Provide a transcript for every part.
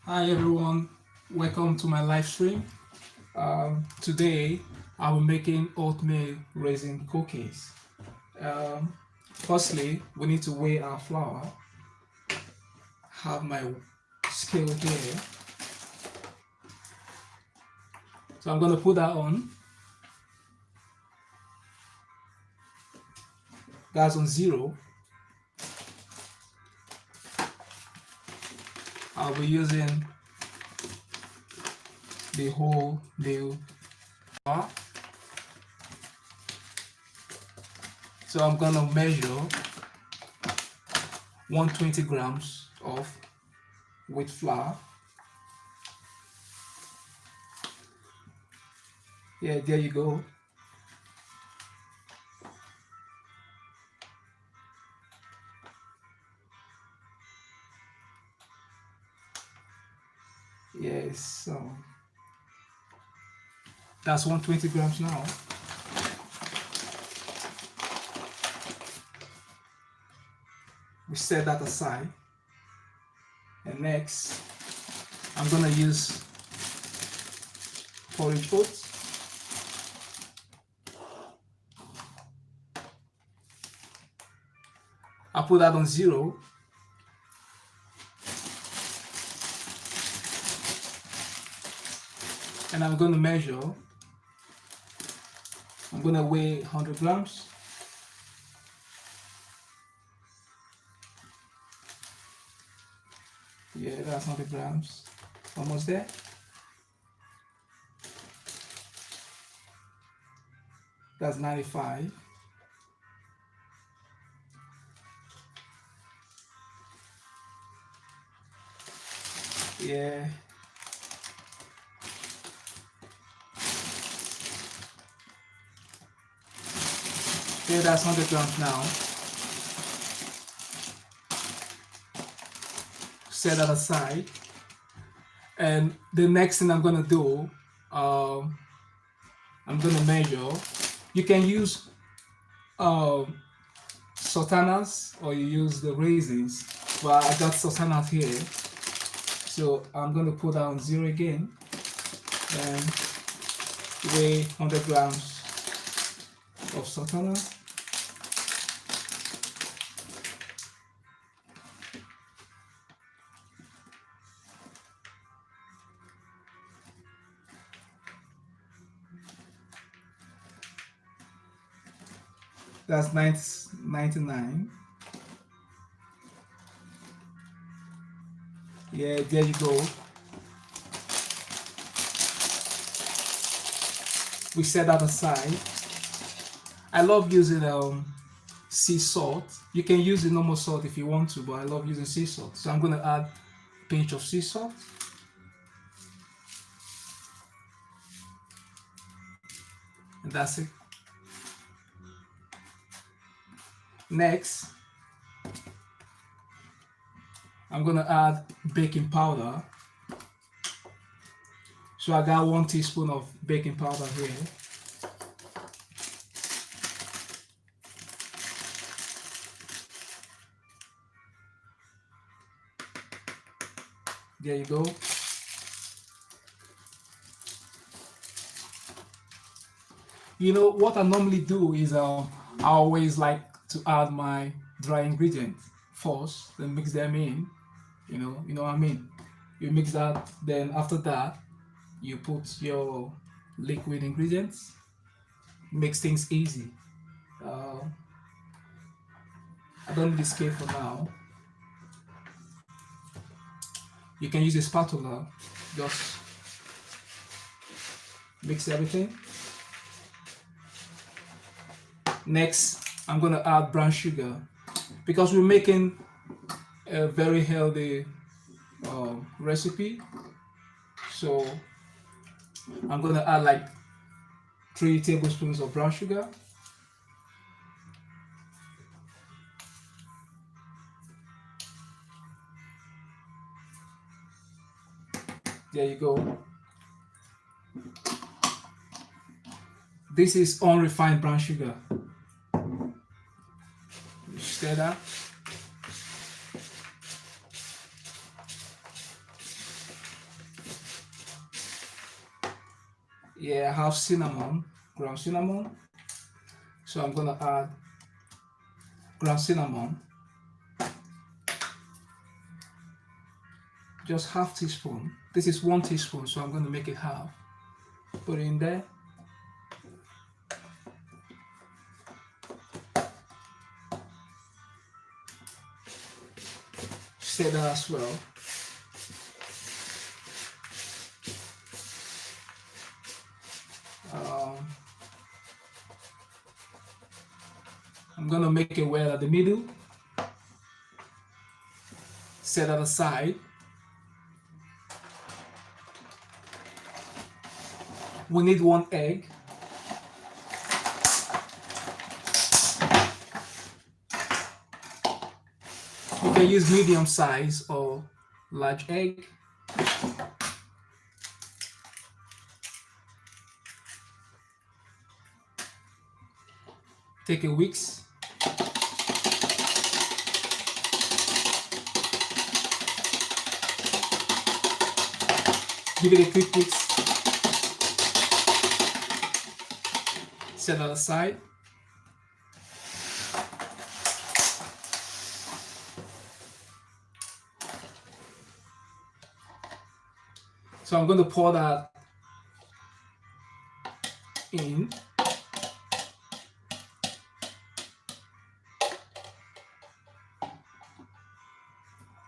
Hi everyone, welcome to my live stream. Today I'm making oatmeal raisin cookies. Firstly, we need to weigh our flour. Have my scale here. So I'm going to put that on. That's on 0. I'll be using the whole meal flour. So I'm going to measure 120 grams of wheat flour. Yeah, there you go. Yes, so that's 120 grams now. We set that aside. And next, I'm gonna use porridge oats. I'll put that on 0. And I'm gonna measure. I'm gonna weigh 100 grams. Yeah, that's 100 grams. Almost there. That's 95. Yeah. Yeah, that's 100 grams now. Set that aside. And the next thing I'm gonna do, I'm gonna measure. You can use sultanas or you use the raisins, but I got sultanas here. So I'm gonna put down 0 again and weigh 100 grams of sultana. That's 99. Yeah, there you go. We set that aside. I love using sea salt. You can use the normal salt if you want to, but I love using sea salt. So I'm gonna add a pinch of sea salt. And that's it. Next, I'm gonna add baking powder. So I got 1 teaspoon of baking powder here. There you go. You know what I normally do is I always like to add my dry ingredients first, then mix them in. You know what I mean. You mix that, then after that, you put your liquid ingredients. Makes things easy. I don't need the scale for now. You can use a spatula. Just mix everything. Next, I'm gonna add brown sugar because we're making a very healthy recipe. So I'm gonna add like 3 tablespoons of brown sugar. There you go. This is unrefined brown sugar. Stir that. Yeah, I have cinnamon, ground cinnamon. So I'm gonna add ground cinnamon, just half teaspoon. This is 1 teaspoon, so I'm gonna make it half. Put it in there. Stir that as well. I'm gonna make it well at the middle. Set that aside. We need 1 egg. You can use medium size or large egg. Take a whisk. Give it a quick whisk. Set that aside. So I'm going to pour that in.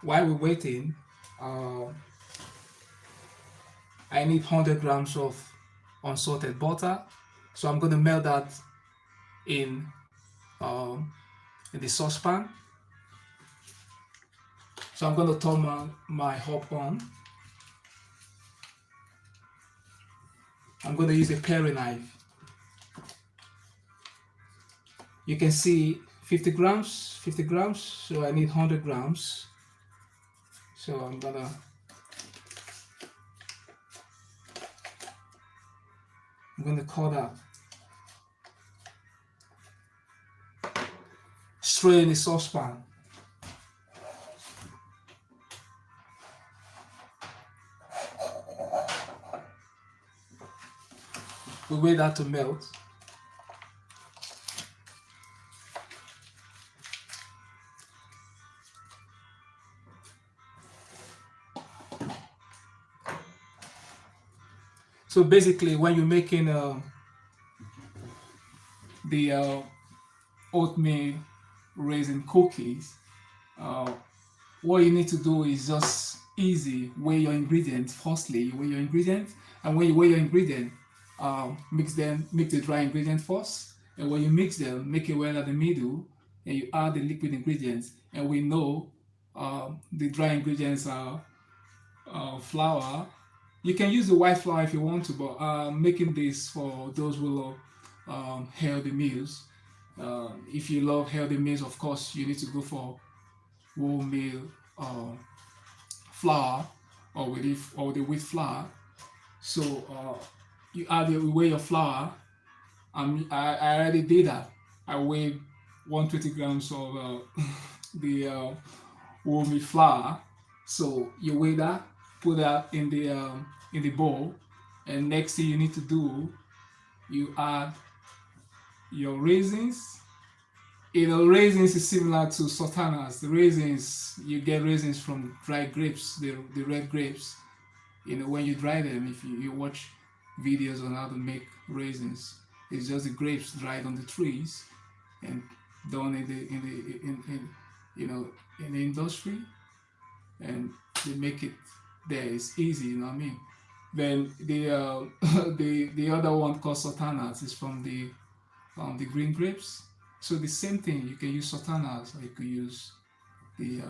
While we're waiting, I need 100 grams of unsalted butter. So I'm going to melt that in the saucepan. So I'm going to turn my hob on. I'm going to use a paring knife. You can see 50 grams, so I need 100 grams. So I'm gonna cut that straight in the saucepan. We wait that to melt. So basically, when you're making the oatmeal raisin cookies, what you need to do is just easy. Weigh your ingredients. Firstly, you weigh your ingredients, and when you weigh your ingredients, mix the dry ingredients first, and when you mix them, make it well at the middle, and you add the liquid ingredients. And we know the dry ingredients are flour. You can use the white flour if you want to, but I'm making this for those who love healthy meals. If you love healthy meals, of course, you need to go for wholemeal flour or the wheat flour. So you weigh your flour. I already did that. I weighed 120 grams of the wholemeal flour. So you weigh that, put that in the bowl, and next thing you need to do, you add your raisins. Raisins is similar to sultanas. The raisins, you get raisins from dried grapes, the red grapes. When you dry them, if you watch videos on how to make raisins, it's just the grapes dried on the trees and done in the industry, and they make it there. It's easy, you know what I mean? Then the the other one called sultanas is from the green grapes. So the same thing, you can use sultanas, or you could use the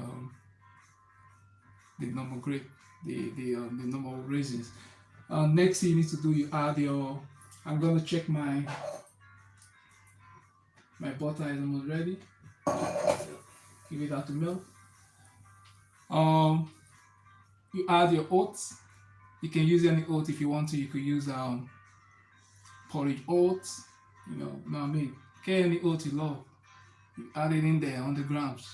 normal grape, the normal raisins. Next thing you need to do, you add your. I'm gonna check my butter is almost ready. Give it out to melt. You add your oats. You can use any oat if you want to. You could use porridge oats. Know what I mean? Get any oat you love. You add it in there, 100 grams.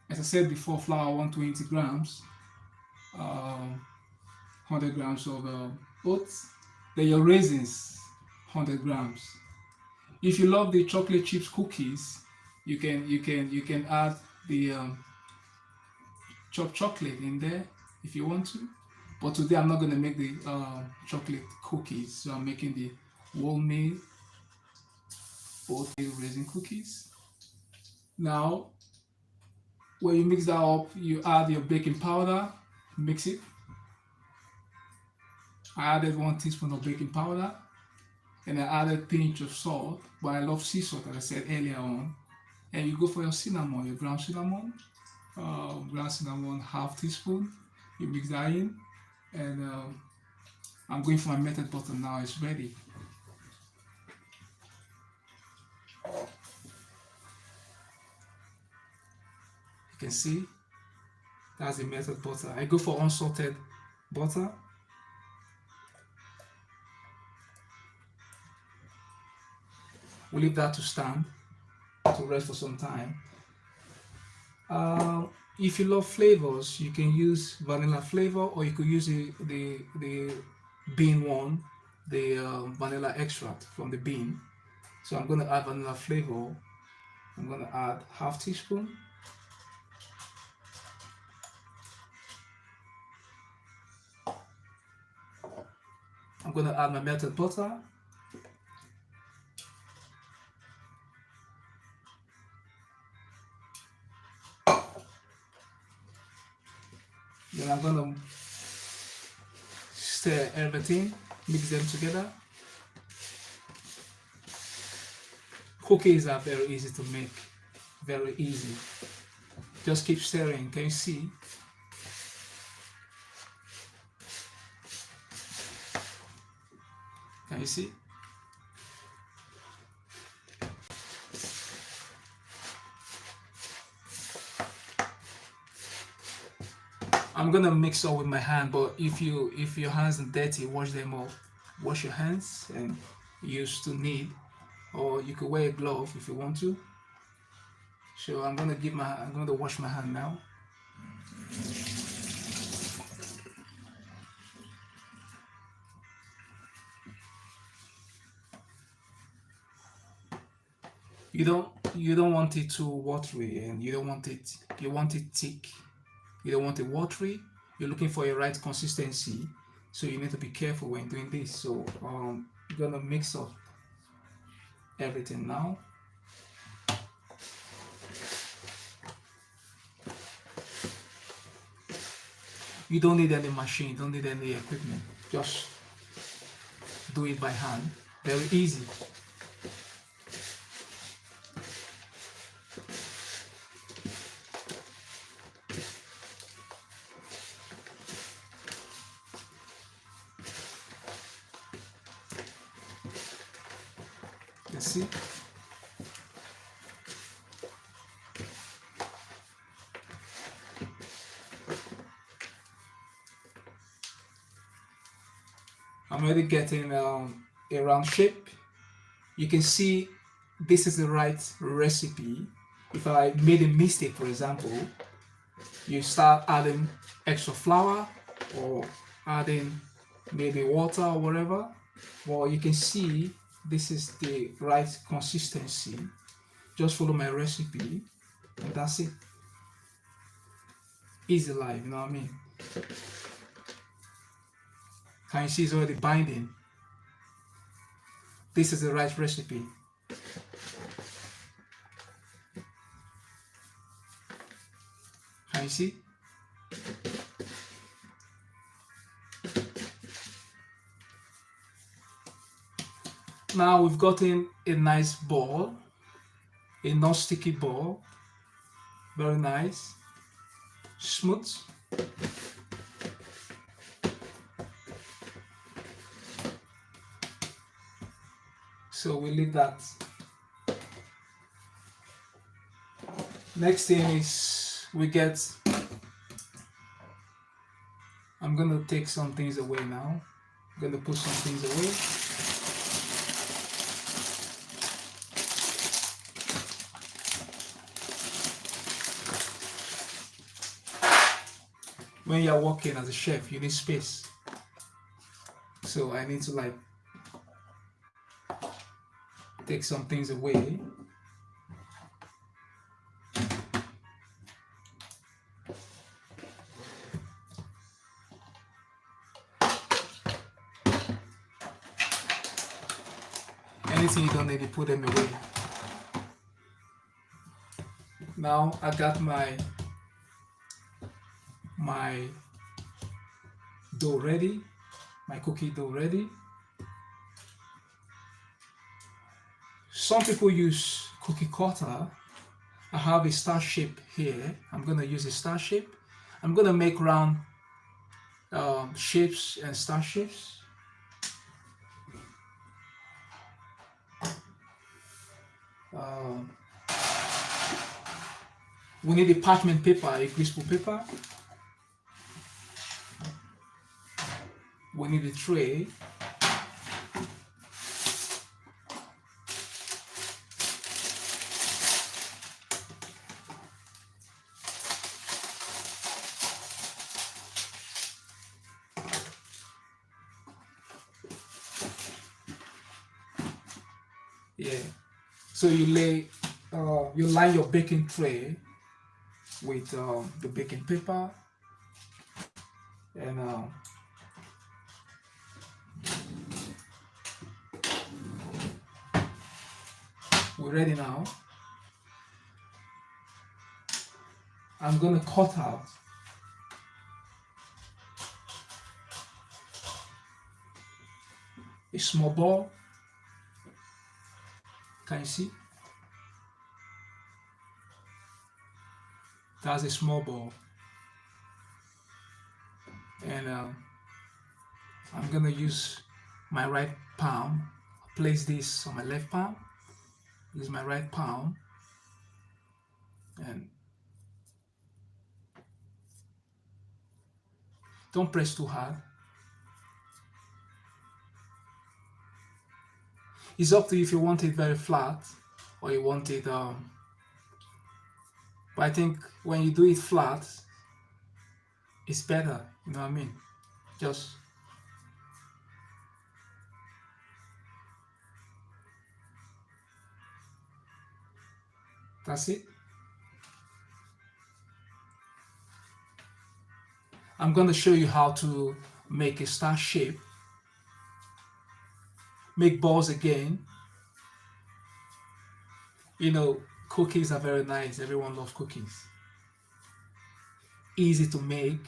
As I said before, flour 120 grams. 100 grams of oats. Then your raisins, 100 grams. If you love the chocolate chips cookies, you can add the chopped chocolate in there if you want to. But today I'm not going to make the chocolate cookies, so I'm making the wholemeal oatmeal raisin cookies. Now, when you mix that up, you add your baking powder, mix it. I added 1 teaspoon of baking powder, and I added a pinch of salt, but I love sea salt, as I said earlier on. And you go for your cinnamon, your ground cinnamon, half teaspoon. You mix that in, and I'm going for my melted butter now. It's ready. You can see that's the melted butter. I go for unsalted butter. We'll leave that to stand to rest for some time. If you love flavors, you can use vanilla flavor, or you could use the bean one, the vanilla extract from the bean. So I'm going to add vanilla flavor. I'm going to add half teaspoon. I'm going to add my melted butter. Then I'm going to stir everything, mix them together. Cookies are very easy to make, very easy. Just keep stirring. Can you see? Can you see? I'm gonna mix up with my hand, but if your hands are dirty, wash them up. Wash your hands and use to knead, or you could wear a glove if you want to. So I'm gonna wash my hand now. You don't want it too watery, and you want it thick. You don't want it watery. You're looking for a right consistency, so you need to be careful when doing this. So you're gonna mix up everything now. You don't need any machine, don't need any equipment. Just do it by hand. Very easy. You see? I'm already getting a round shape. You can see this is the right recipe. If I made a mistake, for example, you start adding extra flour or adding maybe water or whatever. Well, you can see this is the right consistency. Just follow my recipe and that's it. Easy life, you know what I mean? Can you see it's already binding? This is the right recipe. Can you see? Now we've gotten a nice ball, a non-sticky ball. Very nice, smooth. So we leave that. Next thing is I'm gonna take some things away now. I'm gonna put some things away. When you're working as a chef, you need space. So I need to like take some things away. Anything you don't need to put them away. Now I got my dough ready, my cookie dough ready. Some people use cookie cutter. I have a star shape here. I'm gonna use a star shape. I'm gonna make round shapes and star shapes. We need a parchment paper, a greaseproof paper. We need a tray. Yeah. So you line your baking tray with the baking paper, and we're ready now. I'm gonna cut out a small ball. Can you see? That's a small ball. And I'm gonna use my right palm, place this on my left palm, use my right palm, and don't press too hard. It's up to you if you want it very flat or you want it but I think when you do it flat, it's better, you know what I mean? Just that's it. I'm going to show you how to make a star shape. Make balls again. You know, cookies are very nice. Everyone loves cookies. Easy to make,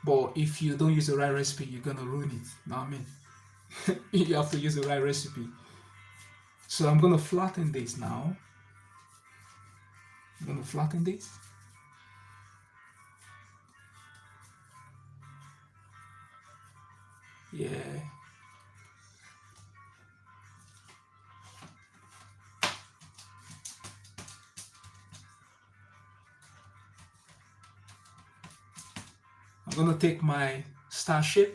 but if you don't use the right recipe, you're gonna ruin it. Know what I mean? You have to use the right recipe. So I'm gonna flatten this now. I'm gonna flatten this. Yeah. I'm gonna take my star shape.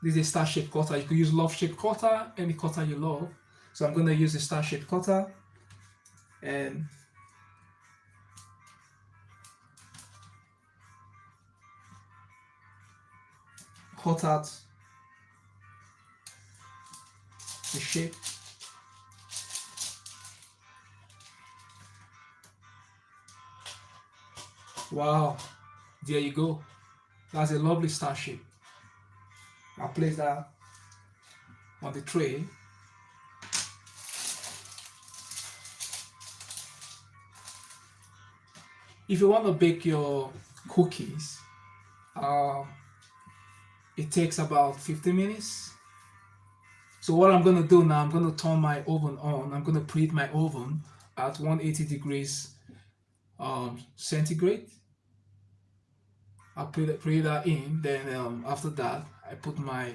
This is a star shape cutter. You could use love shape cutter, any cutter you love. So I'm gonna use a star shape cutter and cut out the shape. Wow, there you go. That's a lovely star shape. I'll place that on the tray. If you want to bake your cookies, it takes about 15 minutes. So what I'm going to do now, I'm going to turn my oven on. I'm going to preheat my oven at 180 degrees centigrade. I'll preheat that in. Then after that, I put my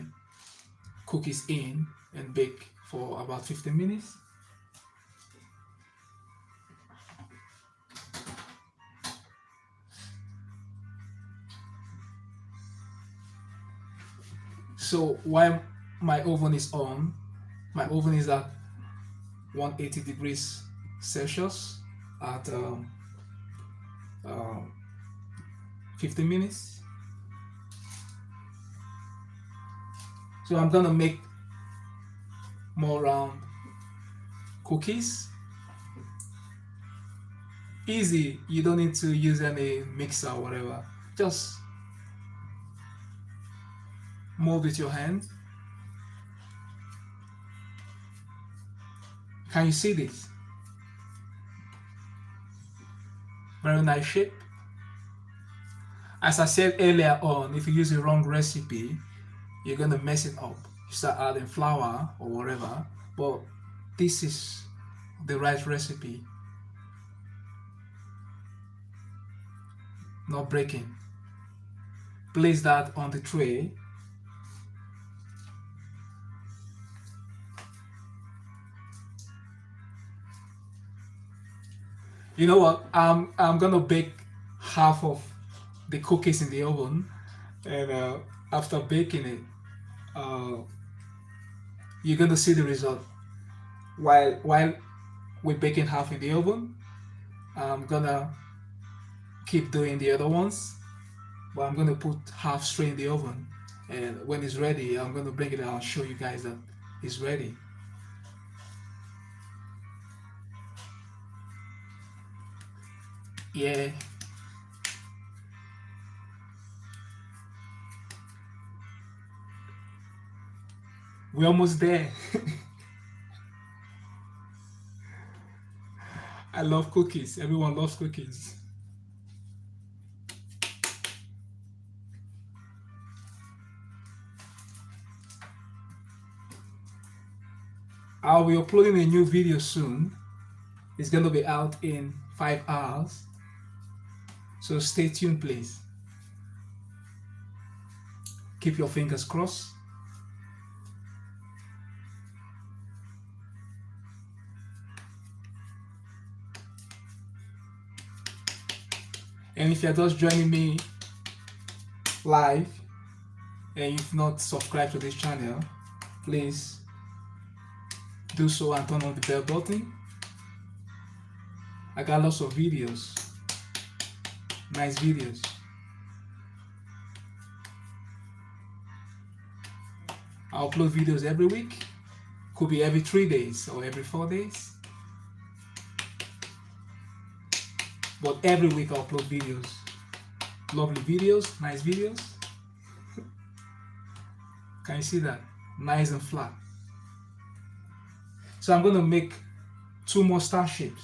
cookies in and bake for about 15 minutes. So while my oven is on, my oven is at 180 degrees Celsius at 15 minutes. So I'm gonna make more round cookies. Easy, you don't need to use any mixer or whatever. Just mold with your hand. Can you see this? Very nice shape. As I said earlier on, if you use the wrong recipe, you're gonna mess it up. You start adding flour or whatever, but this is the right recipe. Not breaking. Place that on the tray. You know what? I'm gonna bake half of the cookies in the oven, and after baking it, you're gonna see the result. While we're baking half in the oven, I'm gonna keep doing the other ones, but I'm gonna put half straight in the oven, and when it's ready, I'm gonna bring it out and show you guys that it's ready. Yeah. We're almost there. I love cookies. Everyone loves cookies. I'll be uploading a new video soon. It's going to be out in 5 hours. So stay tuned, please. Keep your fingers crossed. And if you're just joining me live and you've not subscribed to this channel, please do so and turn on the bell button. I got lots of videos, nice videos. I upload videos every week, could be every 3 days or every 4 days. But every week I upload videos. Lovely videos, nice videos. Can you see that? Nice and flat. So I'm going to make 2 more star shapes.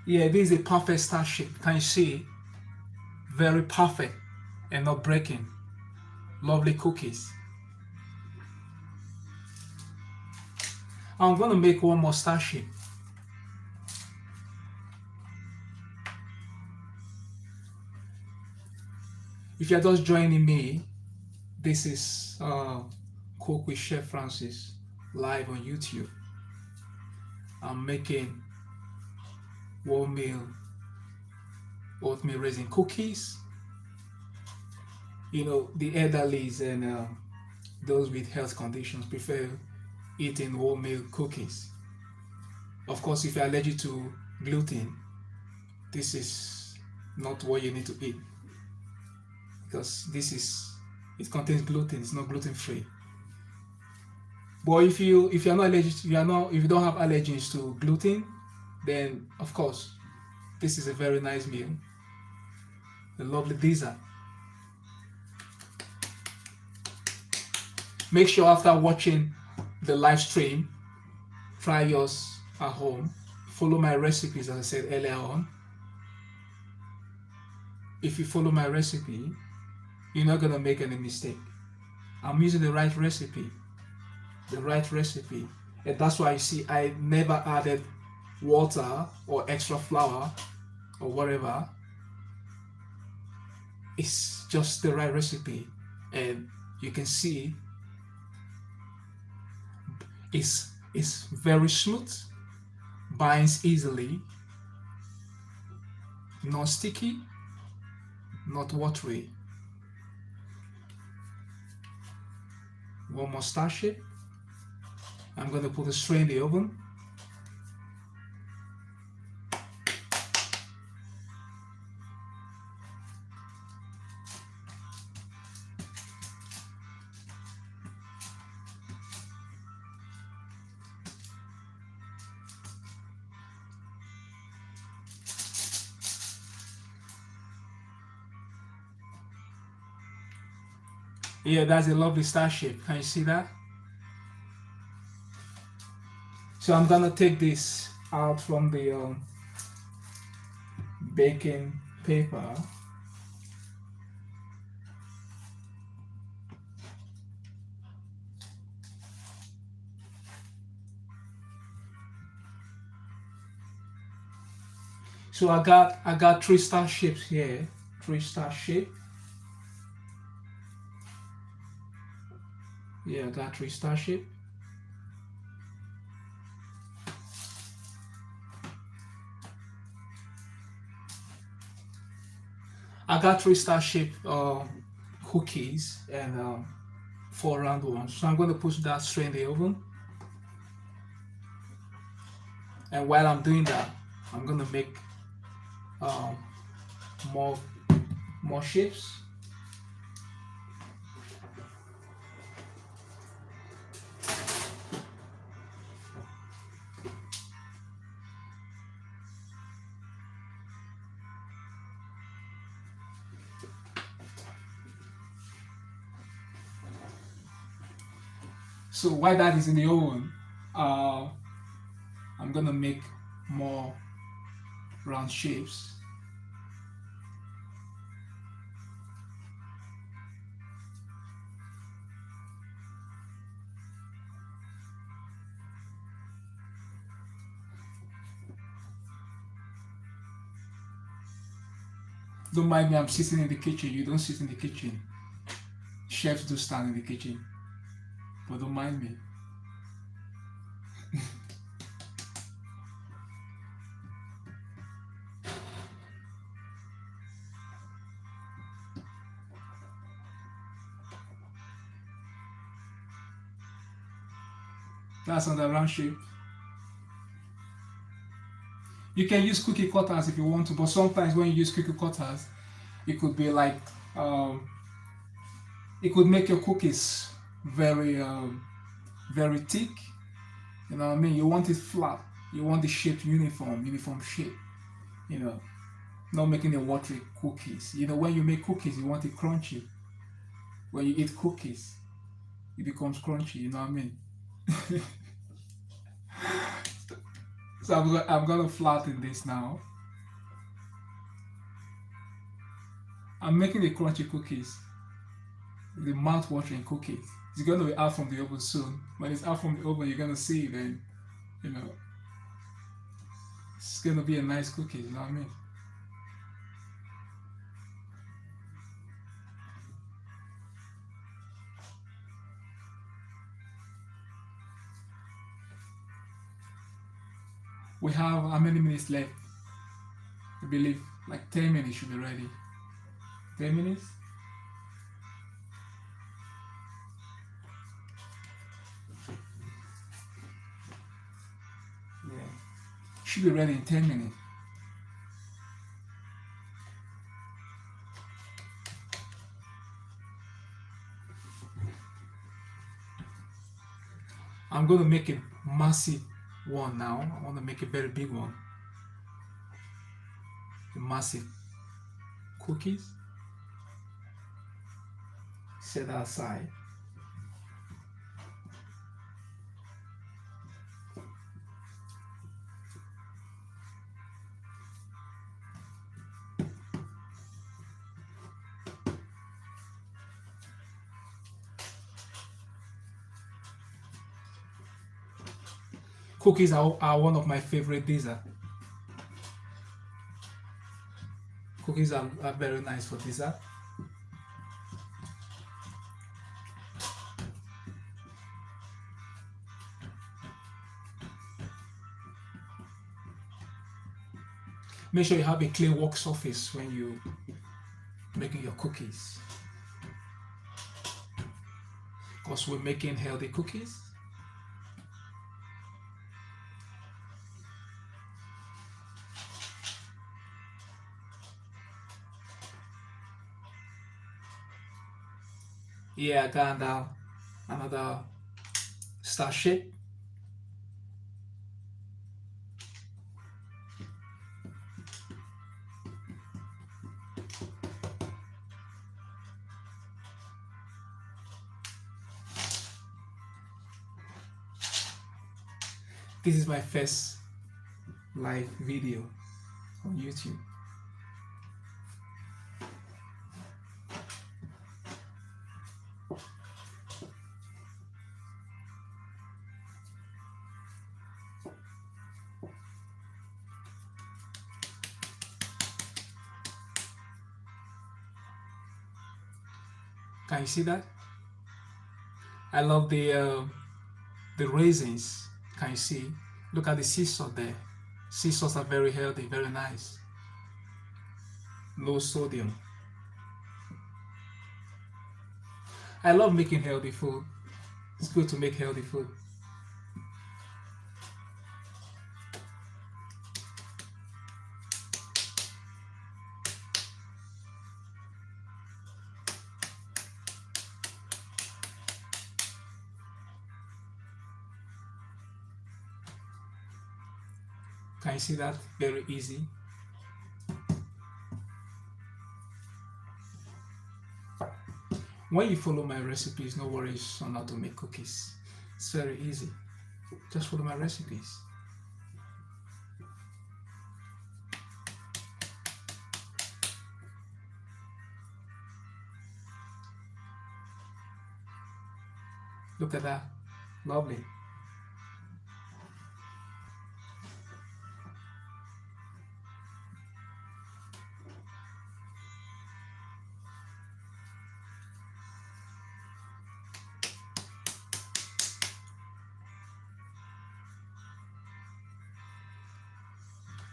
Yeah, this is a perfect star shape. Can you see? Very perfect and not breaking. Lovely cookies. I'm going to make 1 more star shape. If you're just joining me, this is Cook with Chef Francis live on YouTube. I'm making oatmeal raisin cookies. You know, the elderlies and those with health conditions prefer eating wholemeal cookies. Of course, if you're allergic to gluten, this is not what you need to eat, because it contains gluten. It's not gluten free. But if you're not allergic, if you don't have allergies to gluten, then of course this is a very nice meal, a lovely dessert. Make sure after watching the live stream, try yours at home. Follow my recipes as I said earlier on. If you follow my recipe, you're not gonna make any mistake. I'm using the right recipe, And that's why you see I never added water or extra flour or whatever. It's just the right recipe, and you can see it's very smooth, binds easily, not sticky, not watery. One more star shape. I'm going to put it straight in the oven. Yeah, that's a lovely star shape. Can you see that? So I'm gonna take this out from the baking paper. So I got 3-star shapes here. 3-star shape. Yeah, I got 3-star shape. I got 3-star shape cookies and 4 round ones. So I'm going to push that straight in the oven. And while I'm doing that, I'm going to make more shapes. So while that is in the oven, I'm gonna make more round shapes. Don't mind me, I'm sitting in the kitchen. You don't sit in the kitchen. Chefs do stand in the kitchen. But don't mind me. That's on the round shape. You can use cookie cutters if you want to, but sometimes when you use cookie cutters, it could be like it could make your cookies very very thick. You know what I mean? You want it flat. You want the shape uniform shape. You know, not making it watery cookies. You know, when you make cookies, you want it crunchy. When you eat cookies, it becomes crunchy. You know what I mean? So I'm gonna flatten this now. I'm making the crunchy cookies, the mouth-watering cookies. It's gonna be out from the oven soon. When it's out from the oven, you're gonna see it, and you know, it's gonna be a nice cookie. You know what I mean? We have how many minutes left? I believe like 10 minutes should be ready. 10 minutes? Yeah. Should be ready in 10 minutes. I'm going to make a massive one now. I want to make a very big one. The massive cookies. Set that aside. Cookies are one of my favorite dessert. Cookies are very nice for dessert. Make sure you have a clean work surface when you making your cookies, because we're making healthy cookies. Yeah, I got another star shape. This is my first live video on YouTube. Can you see that? I love the raisins. Can you see? Look at the sea salt there. Sea salts are very healthy, very nice. Low sodium. I love making healthy food. It's good to make healthy food. Can you see that? Very easy. When you follow my recipes, no worries on how to make cookies. It's very easy. Just follow my recipes. Look at that. Lovely.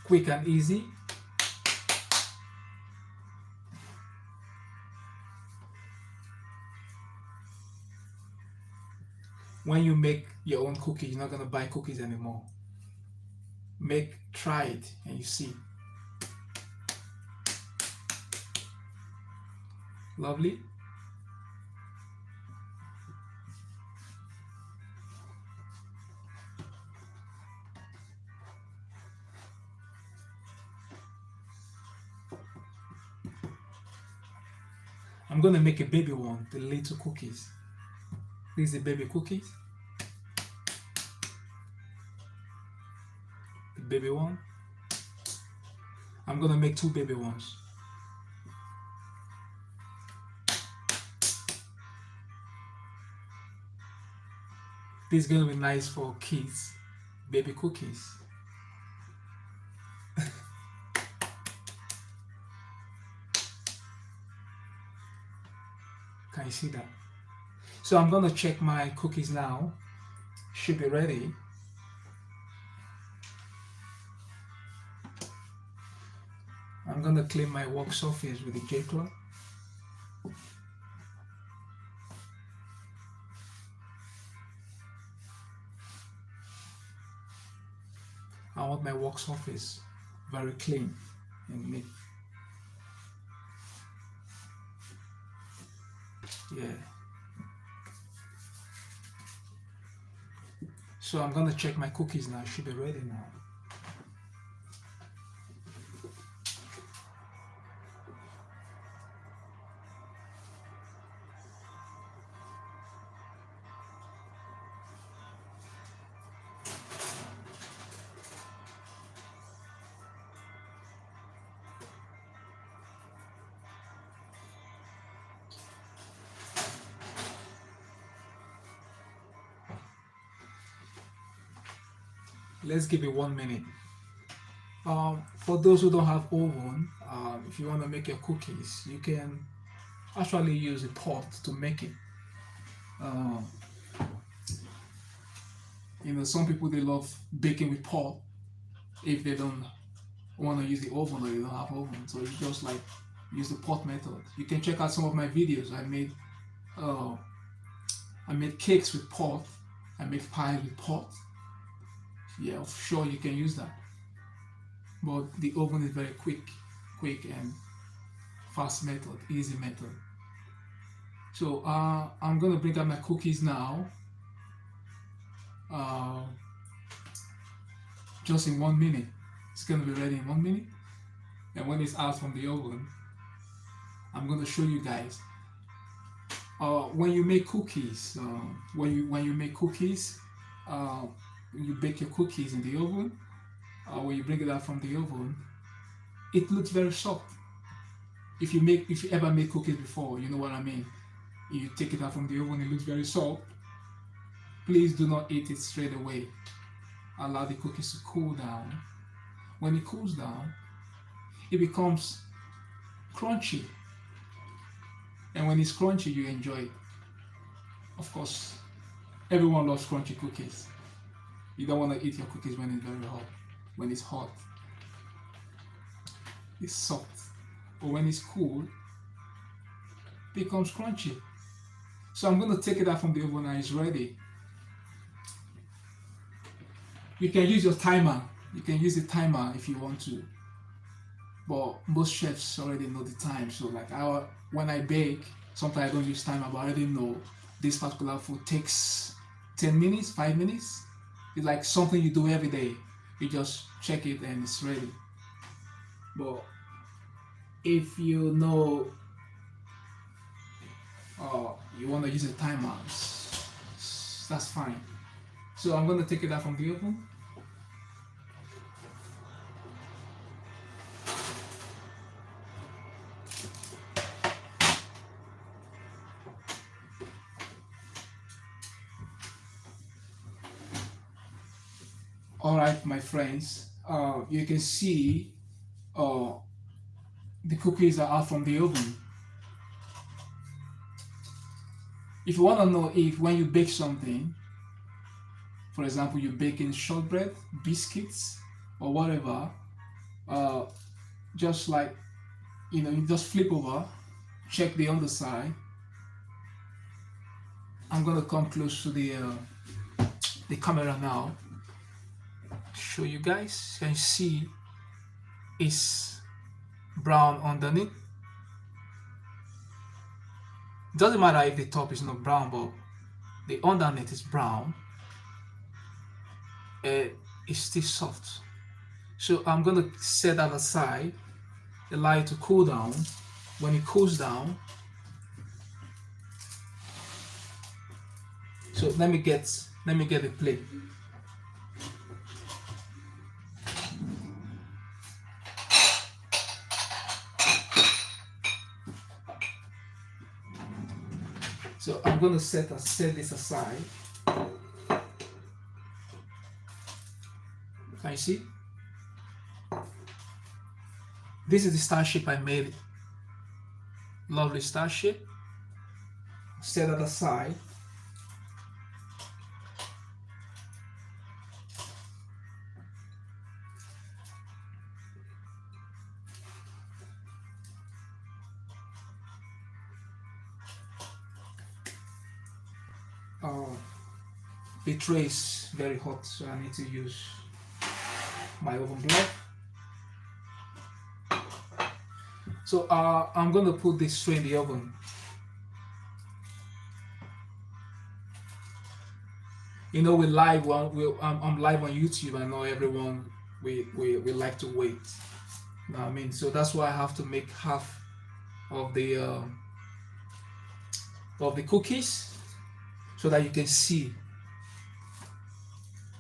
Quick and easy. When you make your own cookies, you're not going to buy cookies anymore. Try it and you see. Lovely. I'm going to make a baby one, the little cookies. This is the baby cookies. The baby one. I'm going to make 2 baby ones. This is going to be nice for kids. Baby cookies. Can you see that? So I'm going to check my cookies now. Should be ready. I'm going to clean my work surface with the J-cloth. I want my work surface very clean and neat. Yeah. So I'm gonna check my cookies now. Should be ready now. let's give it 1 minute. For those who don't have oven, if you want to make your cookies, you can actually use a pot to make it. Some people, they love baking with pot if they don't want to use the oven or they don't have oven. So you just like use the pot method. You can check out some of my videos. I made cakes with pot. I made pie with pot. Yeah, sure, you can use that. But the oven is very quick and fast method, easy method. So I'm gonna bring out my cookies now. Just in 1 minute. It's gonna be ready in 1 minute. And when it's out from the oven, I'm gonna show you guys. When you make cookies, when you make cookies, you bake your cookies in the oven. When you bring it out from the oven, it looks very soft. If you ever made cookies before, you know what I mean. You take it out from the oven, it looks very soft. Please do not eat it straight away. Allow the cookies to cool down. When it cools down, it becomes crunchy. And when it's crunchy, you enjoy it. Of course, everyone loves crunchy cookies. You don't want to eat your cookies when it's very hot. When it's hot, it's soft. But when it's cool, it becomes crunchy. So I'm going to take it out from the oven and it's ready. You can use your timer. You can use the timer if you want to. But most chefs already know the time. So like when I bake, sometimes I don't use timer, but I already know this particular food takes 10 minutes, 5 minutes. It's like something you do every day. You just check it and it's ready. But if you know you want to use a timer, that's fine. So I'm going to take it out from the oven. All right, my friends, you can see the cookies are out from the oven. If you want to know if when you bake something, for example, you're baking shortbread, biscuits, or whatever, just like, you just flip over, check the underside. I'm gonna come close to the camera now. Show you guys. You can see it's brown underneath. Doesn't matter if the top is not brown, but the underneath is brown. It's still soft. So I'm gonna set that aside, allow it to cool down. When it cools down, so let me get the plate. So I'm going to set this aside. Can you see? This is the star shape I made. Lovely star shape. Set that aside. The tray is very hot, so I need to use my oven glove. So I'm going to put this tray in the oven. We're live. I'm live on YouTube. I know everyone we like to wait. You know what I mean? So that's why I have to make half of the cookies so that you can see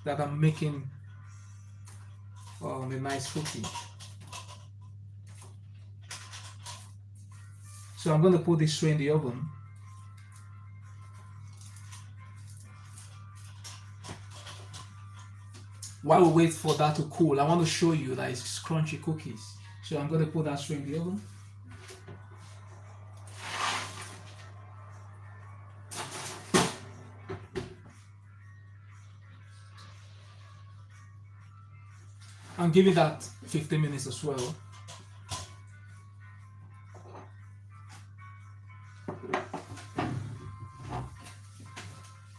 that I'm making a nice cookie. So I'm going to put this tray in the oven. While we wait for that to cool, I want to show you that it's crunchy cookies. So I'm going to put that straight in the oven. I'm giving that 15 minutes as well.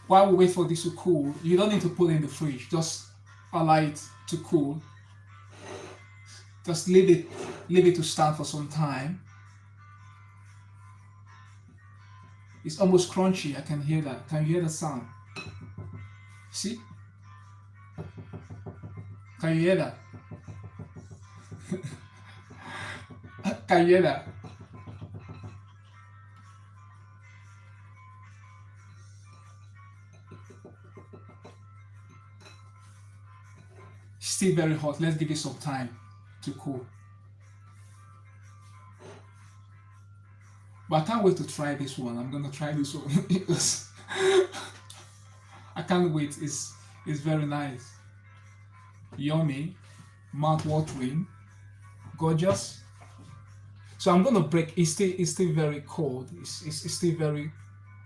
While we wait for this to cool, you don't need to put it in the fridge. Just allow it to cool. Just leave it to stand for some time. It's almost crunchy. I can hear that. Can you hear the sound? See? Can you hear that? Can you hear that? Still very hot. Let's give it some time to cool. But I can't wait to try this one. I'm gonna try this one because I can't wait. It's very nice, yummy, mouth-watering, gorgeous. So I'm gonna break. It's still very cold. It's still very.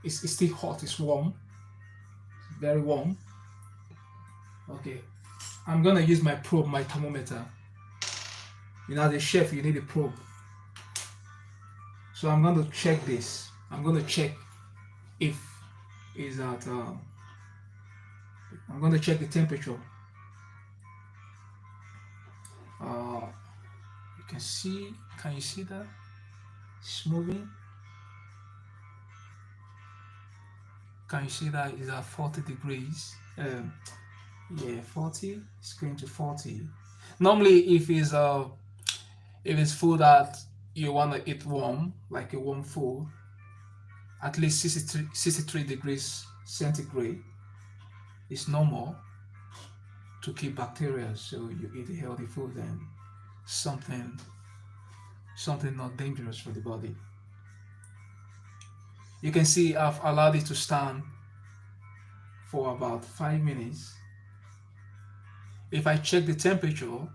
It's still hot. It's warm. Very warm. Okay. I'm gonna use my probe, my thermometer. You know, as a chef, you need a probe. So I'm going to check this. I'm going to check if is at. I'm going to check the temperature. You can see. Can you see that? It's moving. Can you see that is at 40 degrees? Yeah, 40. It's going to 40. Normally, if it's food that you want to eat warm, like a warm food, at least 63 degrees centigrade is normal to keep bacteria, so you eat healthy food and something not dangerous for the body. You can see I've allowed it to stand for about 5 minutes. If I check the temperature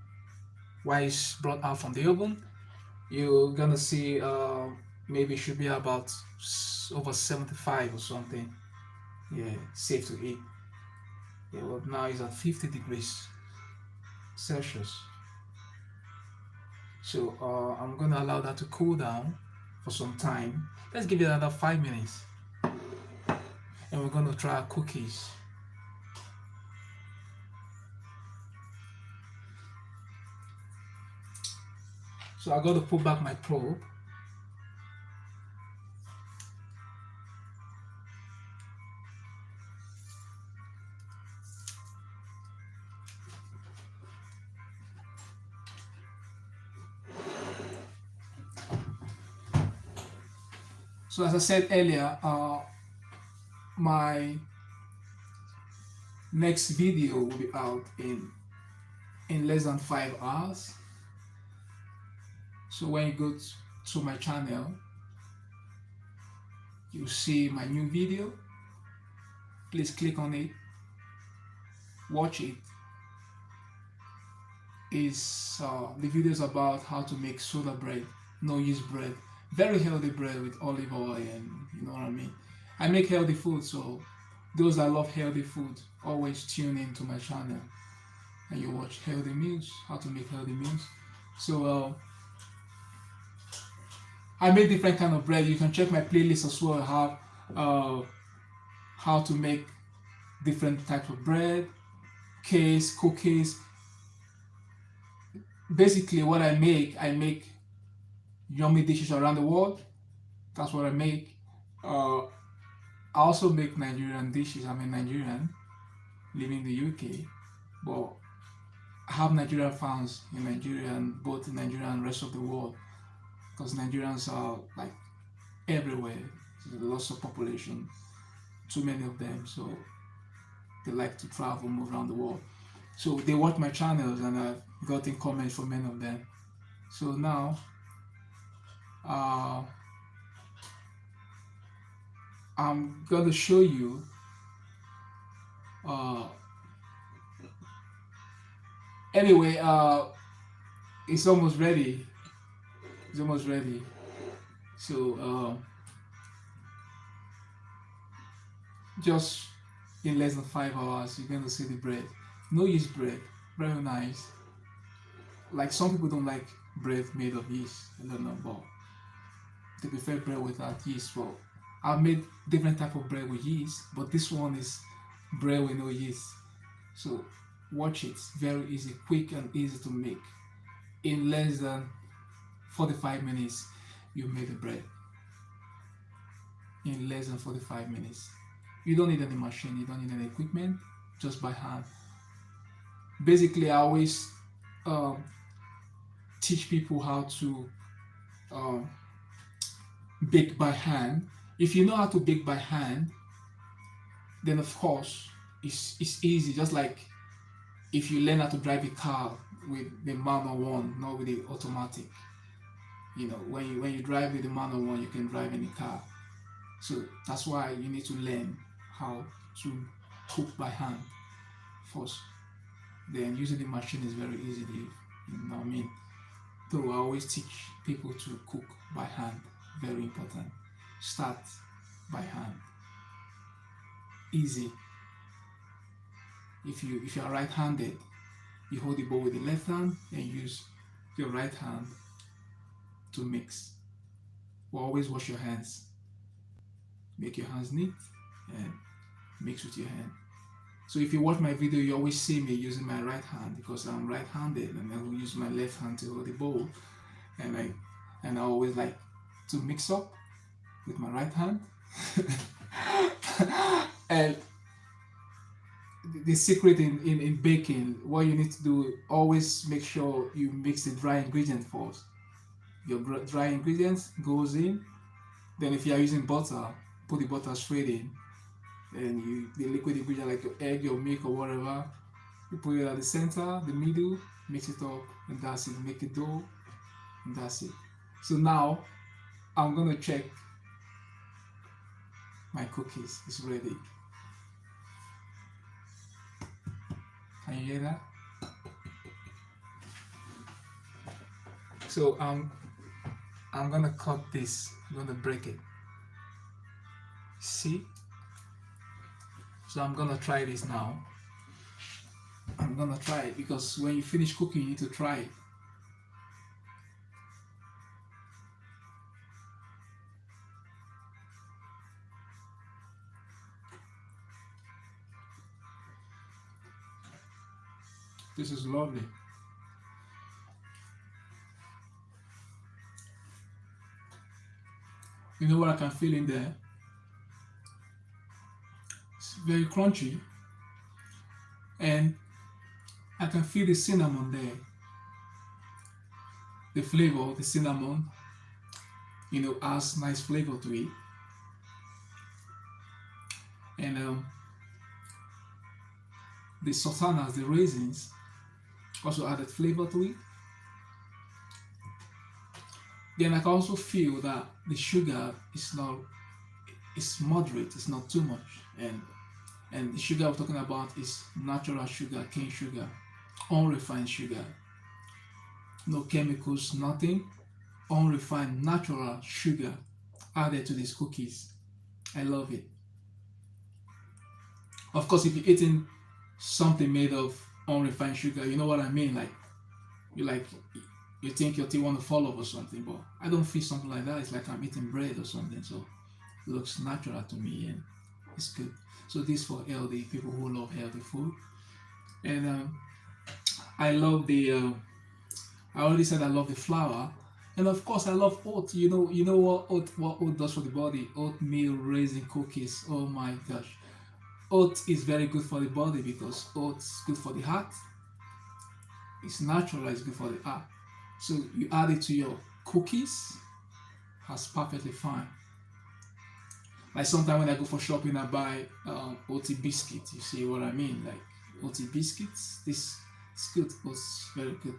while it's brought out from the oven, you're gonna see maybe it should be about over 75 or something. Yeah, safe to eat. Yeah, well, now it's at 50 degrees Celsius. So I'm gonna allow that to cool down for some time. Let's give it another 5 minutes, and we're gonna try our cookies. So I got to put back my probe. So as I said earlier, my next video will be out in less than 5 hours. So when you go to my channel, you see my new video. Please click on it, watch it. The video is about how to make soda bread, no yeast bread, very healthy bread with olive oil, and you know what I mean. I make healthy food, so those that love healthy food always tune in to my channel and you watch healthy meals, how to make healthy meals. So I make different kind of bread. You can check my playlist as well. How to make different types of bread, cakes, cookies. Basically, what I make yummy dishes around the world. That's what I make. I also make Nigerian dishes. I'm a Nigerian living in the UK, but I have Nigerian fans in Nigeria, and both in Nigeria and the rest of the world, because Nigerians are like everywhere. There's lots of population, too many of them, so they like to travel, move around the world. So they watch my channels, and I've gotten comments from many of them. So now I'm gonna show you Anyway, it's almost ready. It's almost ready. So just in less than 5 hours, you're gonna see the bread. No yeast bread, very nice. Like some people don't like bread made of yeast. I don't know, but they prefer bread without yeast. Well, I've made different type of bread with yeast, but this one is bread with no yeast. So watch it. Very easy, quick and easy to make. In less than 45 minutes, you made the bread. In less than 45 minutes. You don't need any machine, you don't need any equipment, just by hand. Basically, I always teach people how to bake by hand. If you know how to bake by hand, then of course it's easy. Just like if you learn how to drive a car with the manual one, not with the automatic. You know, when you drive with the manual one, you can drive any car. So that's why you need to learn how to cook by hand first. Then using the machine is very easy. You know what I mean? So I always teach people to cook by hand. Very important. Start by hand. Easy. If you are right-handed, you hold the bowl with the left hand and use your right hand to mix. Well, always wash your hands. Make your hands neat and mix with your hand. So if you watch my video, you always see me using my right hand because I'm right-handed, and I will use my left hand to hold the bowl. And I always like to mix up with my right hand. And the secret in baking, what you need to do, always make sure you mix the dry ingredient first. Your dry ingredients goes in. Then if you are using butter, put the butter straight in. Then the liquid ingredient like your egg, your milk or whatever, you put it at the center, the middle, mix it up, and that's it. Make a dough, and that's it. So now I'm gonna check my cookies. It's ready. Can you hear that? So I'm gonna cut this. I'm gonna break it. See? So I'm gonna try this now. I'm gonna try it because when you finish cooking, you need to try it. This is lovely. You know what I can feel in there? It's very crunchy, and I can feel the cinnamon there. The flavor, the cinnamon, you know, adds nice flavor to it. And the sultanas, the raisins, also added flavor to it. Then I can also feel that the sugar is moderate, it's not too much. And the sugar we're talking about is natural sugar, cane sugar, unrefined sugar. No chemicals, nothing. Unrefined natural sugar added to these cookies. I love it. Of course, if you're eating something made of unrefined sugar, you know what I mean? You think your teeth want to fall off or something, but I don't feel something like that. It's like I'm eating bread or something, so it looks natural to me and it's good. So this for healthy people who love healthy food. And I love I already said I love the flour, and of course I love oat. You know what oat does for the body? Oatmeal raisin cookies. Oh my gosh, oat is very good for the body because oat's good for the heart. It's natural. It's good for the heart. So you add it to your cookies, that's perfectly fine. Like sometimes when I go for shopping, I buy OT biscuits. You see what I mean? Like OT biscuits. This is good. It's very good.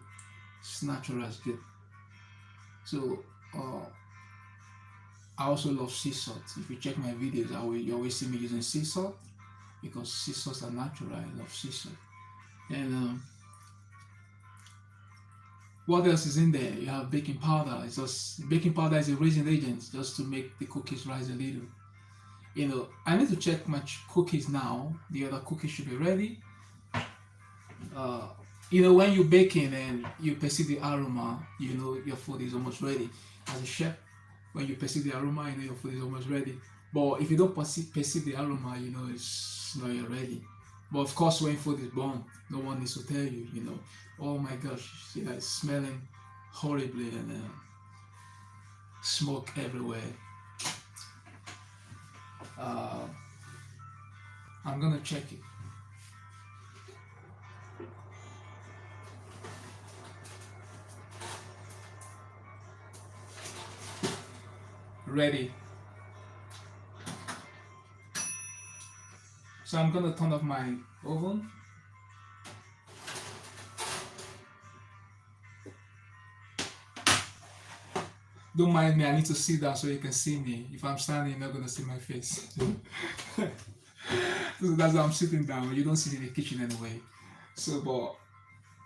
It's natural. It's good. So I also love sea salt. If you check my videos, you always see me using sea salt because sea salts are natural. I love sea salt. And What else is in there? You have baking powder. It's just baking powder is a raising agent just to make the cookies rise a little. I need to check my cookies now. The other cookies should be ready. When you're baking and you perceive the aroma, your food is almost ready. As a chef, when you perceive the aroma, your food is almost ready. But if you don't perceive the aroma, it's not yet ready. But of course, when food is born, no one needs to tell you, oh my gosh, it's smelling horribly and smoke everywhere. I'm gonna check it. Ready. So I'm gonna turn off my oven. Don't mind me, I need to sit down so you can see me. If I'm standing, you're not gonna see my face. So that's why I'm sitting down. You don't see me in the kitchen anyway. So, but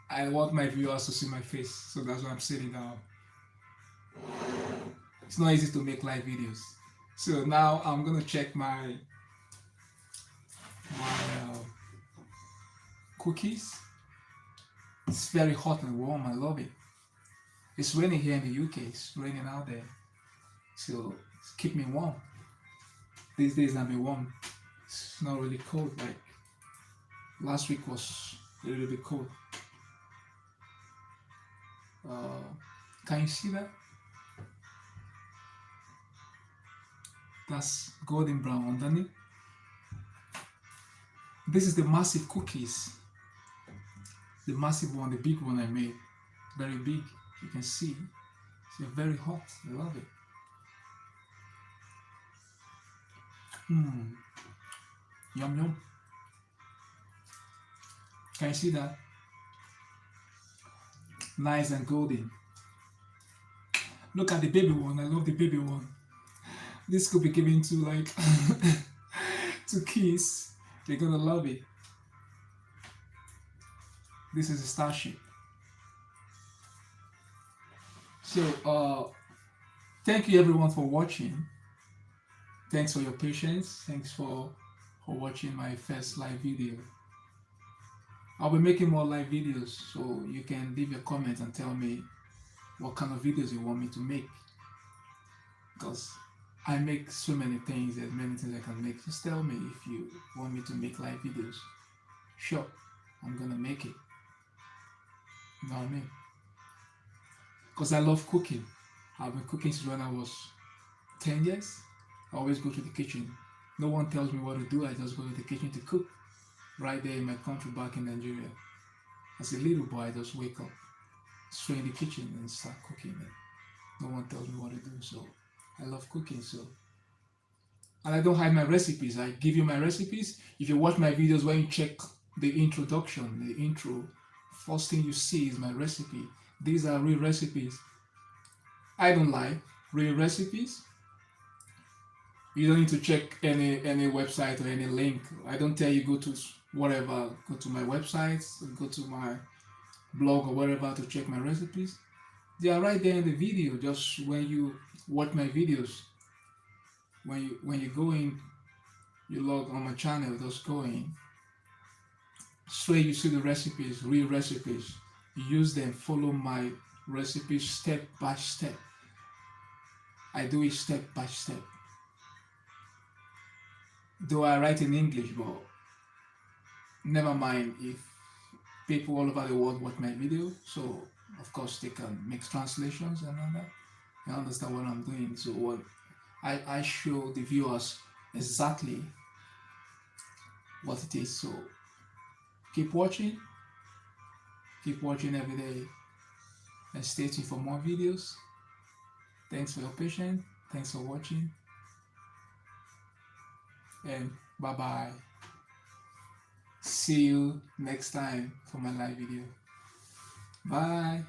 I want my viewers to see my face, so that's why I'm sitting down. It's not easy to make live videos. So now I'm gonna check my cookies. It's very hot and warm. I love it. It's raining here in the UK. It's raining out there, so it's keep me warm. These days I've been warm. It's not really cold. Like last week was a little bit cold. Can you see that? That's golden brown underneath. This is the massive cookies. The massive one, the big one I made. Very big. You can see. It's very hot. I love it. Yum yum. Can you see that? Nice and golden. Look at the baby one. I love the baby one. This could be given to like to kids. They're gonna love it. This is a star shape. So thank you everyone for watching. Thanks for your patience. Thanks for watching my first live video. I'll be making more live videos, so you can leave your comments and tell me what kind of videos you want me to make, because I make so many things. There's many things I can make. Just tell me if you want me to make live videos. Sure, I'm gonna make it. You know what I mean? Because I love cooking. I've been cooking since when I was 10 years. I always go to the kitchen. No one tells me what to do. I just go to the kitchen to cook. Right there in my country back in Nigeria. As a little boy, I just wake up, straight in the kitchen and start cooking. And no one tells me what to do. So I love cooking. And I don't hide my recipes. I give you my recipes. If you watch my videos, when you check the introduction, the intro, first thing you see is my recipe. These are real recipes. I don't lie. Real recipes. You don't need to check any website or any link. I don't tell you go to whatever, go to my website, go to my blog or whatever to check my recipes. They are right there in the video. Just when you watch my videos, when you go in, you log on my channel, just go in. Straight you see the recipes, real recipes. You use them, follow my recipes step by step. I do it step by step. Though I write in English, but never mind if people all over the world watch my video, so of course they can make translations and all that. I understand what I'm doing. So what I show the viewers exactly what it is. So keep watching every day, and stay tuned for more videos. Thanks for your patience. Thanks for watching. And bye bye. See you next time for my live video. Bye.